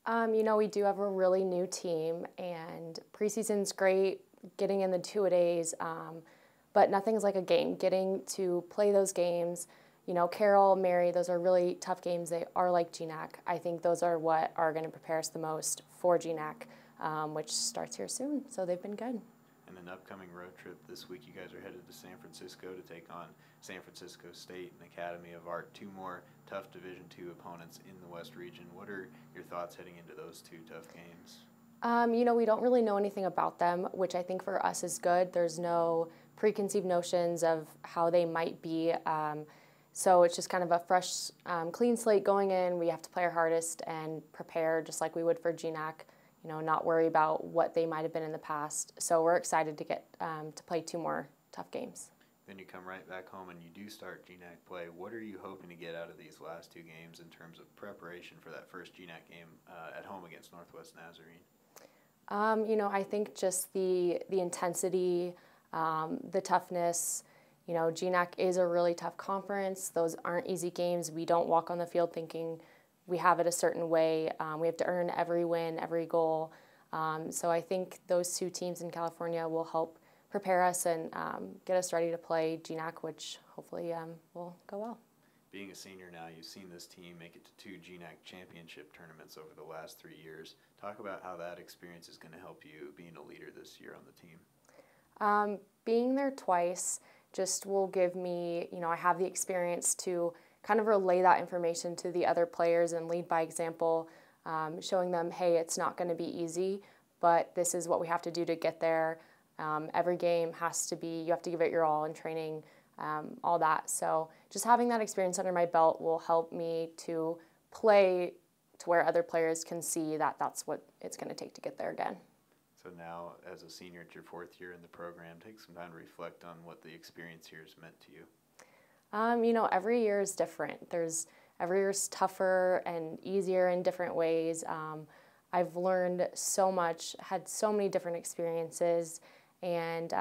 We do have a really new team, and preseason's great, getting in the two-a-days, but nothing's like a game. Getting to play those games, Carroll, Mary, those are really tough games. They are like GNAC. I think those are what are going to prepare us the most for GNAC, which starts here soon, so they've been good. And an upcoming road trip this week, you guys are headed to San Francisco to take on San Francisco State and Academy of Art, two more tough Division II opponents in the West region. What are your thoughts heading into those two tough games? We don't really know anything about them, which I think for us is good. There's no preconceived notions of how they might be. So it's just kind of a fresh, clean slate going in. We have to play our hardest and prepare just like we would for GNAC, not worry about what they might have been in the past. So we're excited to get to play two more tough games. Then you come right back home and you do start GNAC play. What are you hoping to get out of these last two games in terms of preparation for that first GNAC game at home against Northwest Nazarene? I think just the intensity, the toughness. GNAC is a really tough conference. Those aren't easy games. We don't walk on the field thinking we have it a certain way. We have to earn every win, every goal. So I think those two teams in California will help prepare us and get us ready to play GNAC, which hopefully will go well. Being a senior now, you've seen this team make it to two GNAC championship tournaments over the last 3 years. Talk about how that experience is going to help you being a leader this year on the team. Being there twice just will give me, I have the experience to kind of relay that information to the other players and lead by example, showing them, hey, it's not going to be easy, but this is what we have to do to get there. Every game has to be, you have to give it your all in training, all that. So just having that experience under my belt will help me to play to where other players can see that that's what it's going to take to get there again. So now, as a senior at your 4th year in the program, take some time to reflect on what the experience here has meant to you. Every year is different. Every year is tougher and easier in different ways. I've learned so much, had so many different experiences, and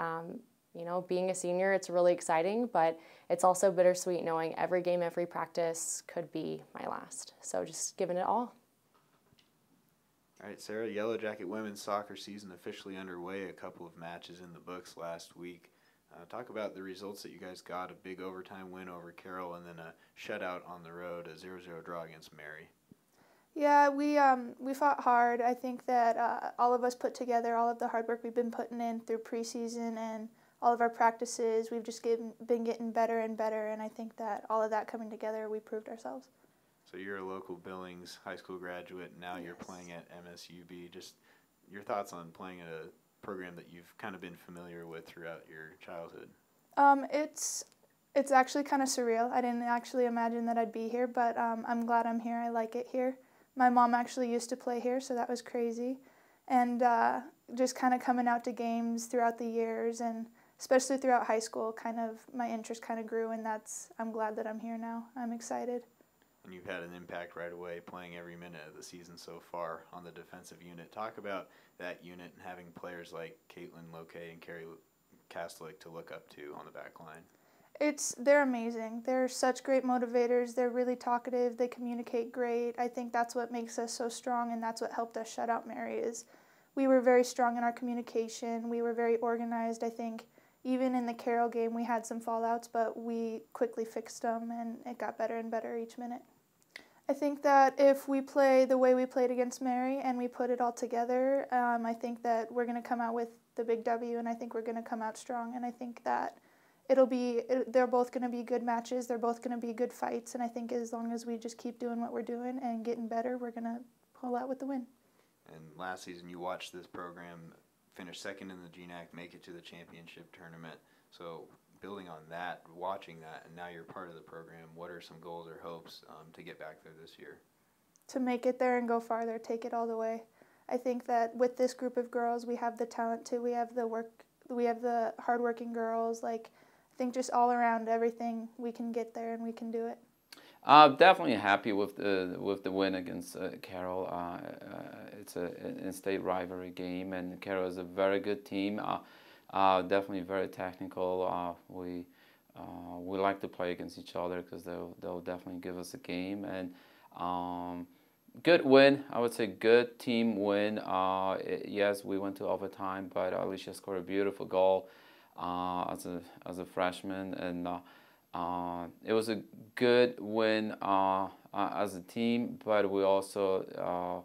being a senior, it's really exciting, but it's also bittersweet knowing every game, every practice could be my last. So just giving it all. All right, Sarah, Yellowjacket women's soccer season officially underway. A couple of matches in the books last week. Talk about the results that you guys got, a big overtime win over Carroll and then a shutout on the road, a 0-0 draw against Mary. Yeah, we fought hard. I think that all of us put together all of the hard work we've been putting in through preseason and all of our practices. We've just been getting better and better, and I think that all of that coming together, we proved ourselves. So you're a local Billings high school graduate, and now you're playing at MSUB. Just your thoughts on playing at a program that you've kind of been familiar with throughout your childhood? It's actually kind of surreal. I didn't actually imagine that I'd be here, but I'm glad I'm here. I like it here. My mom actually used to play here, so that was crazy. And just kind of coming out to games throughout the years, and especially throughout high school, my interest kind of grew, and I'm glad that I'm here now. I'm excited. And you've had an impact right away playing every minute of the season so far on the defensive unit. Talk about that unit and having players like Caitlin Lokay and Carrie Kastlik to look up to on the back line. They're amazing. They're such great motivators. They're really talkative. They communicate great. I think that's what makes us so strong, and that's what helped us shut out Mary. Is we were very strong in our communication. We were very organized. I think even in the Carroll game we had some fallouts, but we quickly fixed them, and it got better and better each minute. I think that if we play the way we played against Mary and we put it all together, I think that we're going to come out with the big W, and I think we're going to come out strong. And I think that they're both going to be good matches. They're both going to be good fights. And I think as long as we just keep doing what we're doing and getting better, we're going to pull out with the win. And last season you watched this program finish second in the GNAC, make it to the championship tournament. So building on that, watching that, and now you're part of the program, what are some goals or hopes to get back there this year? To make it there and go farther, take it all the way. I think that with this group of girls, we have the talent too. We have the hardworking girls. I think just all around everything, we can get there and we can do it. Definitely happy with the win against Carroll. It's an in-state rivalry game, and Carroll is a very good team. Definitely very technical. We like to play against each other because they'll definitely give us a game, and good win. I would say good team win. Yes, we went to overtime, but ALYCIA scored a beautiful goal as a freshman, and it was a good win as a team. But we also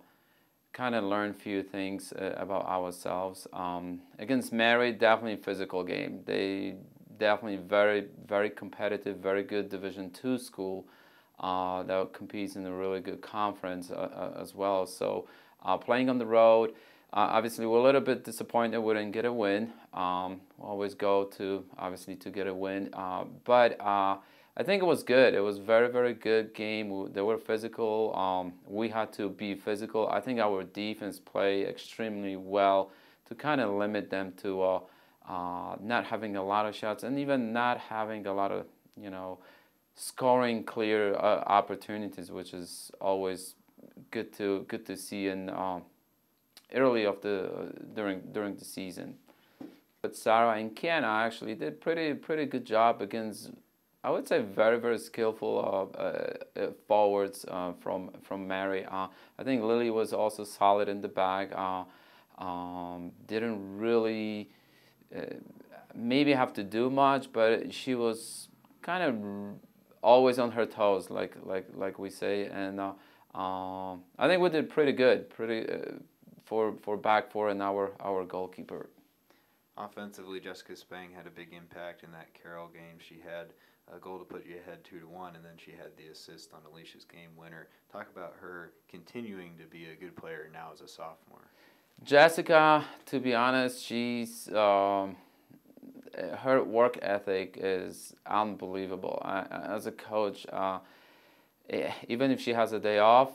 kind of learned a few things about ourselves. Against Mary, definitely a physical game. They definitely very competitive, very good Division II school that competes in a really good conference as well. So playing on the road, obviously we're a little bit disappointed we didn't get a win. Always go to obviously to get a win, but I think it was good. It was very good game. They were physical. We had to be physical. I think our defense played extremely well to kind of limit them to not having a lot of shots and even not having a lot of, you know, scoring clear opportunities, which is always good to see in early of the during the season. But Sarah and Kiana actually did pretty good job against, I would say, very skillful forwards from Mary. I think Lily was also solid in the back. Didn't really maybe have to do much, but she was kind of always on her toes, like we say, and I think we did pretty good, for back four and our goalkeeper. Offensively, Jessica Spang had a big impact in that CARROLL game. She had a goal to put you ahead 2-1, and then she had the assist on ALYCIA's game winner. Talk about her continuing to be a good player now as a sophomore. Jessica, to be honest, she's her work ethic is unbelievable. As a coach, even if she has a day off,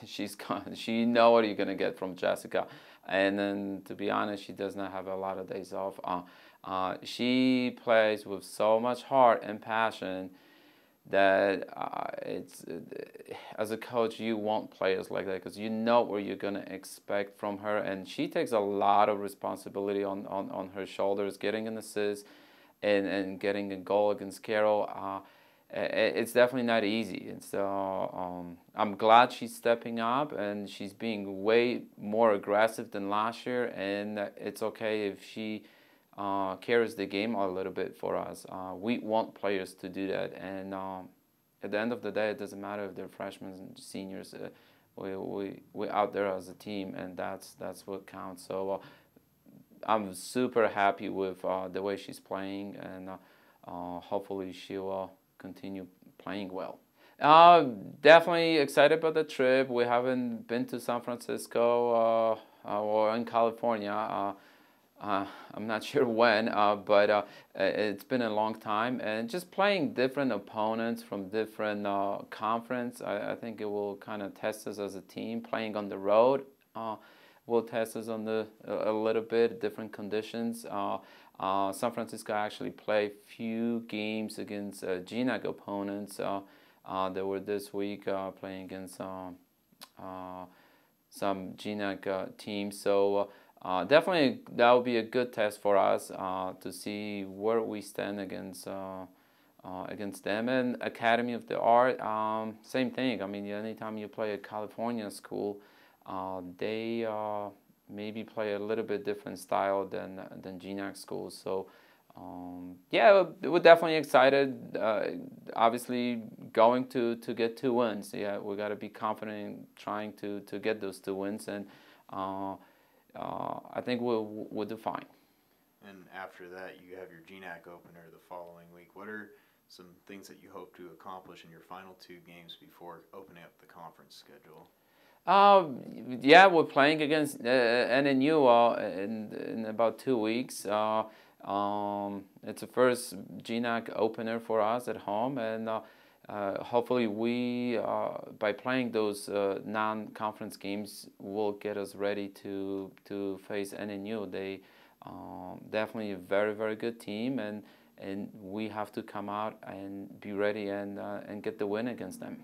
she know what you're gonna get from Jessica. And then, to be honest, she does not have a lot of days off. She plays with so much heart and passion that as a coach, you want players like that because you know what you're going to expect from her. And she takes a lot of responsibility on her shoulders, getting an assist and getting a goal against CARROLL. It's definitely not easy. And so I'm glad she's stepping up and she's being way more aggressive than last year. And it's okay if she carries the game a little bit for us. We want players to do that. And at the end of the day, it doesn't matter if they're freshmen and seniors. We're out there as a team, and that's what counts. So I'm super happy with the way she's playing, and hopefully she'll continue playing well. Definitely excited about the trip. We haven't been to San Francisco or in California. I'm not sure when, but it's been a long time. And just playing different opponents from different conference, I think it will kind of test us as a team. Playing on the road will test us on a little bit, different conditions. San Francisco actually played few games against GNAC opponents. They were this week playing against some GNAC teams. So definitely that will be a good test for us to see where we stand against them. And Academy of the Art, same thing. I mean, anytime you play a California school, they maybe play a little bit different style than GNAC schools. So yeah, we're definitely excited. Obviously, going to get 2 wins. Yeah, we got to be confident in trying to get those 2 wins, and I think we'll do fine. And after that, you have your GNAC opener the following week. What are some things that you hope to accomplish in your final 2 games before opening up the conference schedule? Yeah, we're playing against NNU in about 2 weeks. It's the first GNAC opener for us at home, and hopefully we, by playing those non-conference games, will get us ready to face NNU. They definitely a very good team, and we have to come out and be ready and get the win against them.